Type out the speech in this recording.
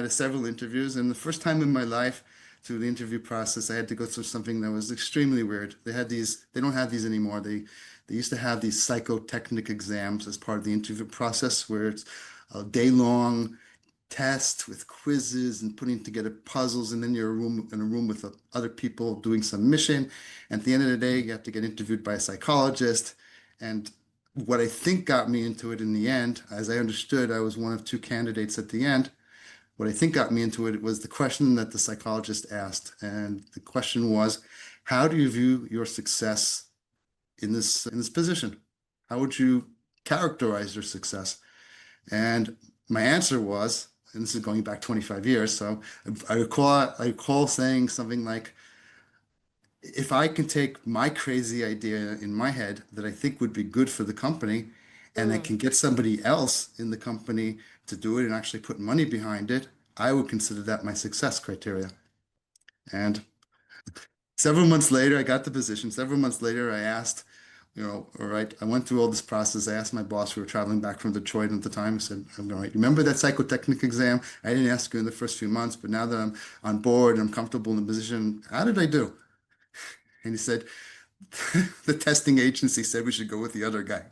had several interviews, and the first time in my life through the interview process, I had to go through something that was extremely weird. They don't have these anymore. They used to have these psychotechnic exams as part of the interview process, where it's a day-long test with quizzes and putting together puzzles, and then you're in a room with other people doing some mission. And at the end of the day, you have to get interviewed by a psychologist. And what I think got me into it in the end, as I understood, I was one of two candidates at the end. What I think got me into it was the question that the psychologist asked. And the question was, how do you view your success in this position? How would you characterize your success? And my answer was, and this is going back 25 years, so I recall saying something like, if I can take my crazy idea in my head that I think would be good for the company, and I Mm. can get somebody else in the company to do it and actually put money behind it, I would consider that my success criteria. And several months later, I got the position. Several months later, I asked, all right, I went through all this process. I asked my boss, we were traveling back from Detroit at the time. I said, all right, remember that psychotechnic exam? I didn't ask you in the first few months, but now that I'm on board and I'm comfortable in the position, how did I do? And he said, the testing agency said we should go with the other guy.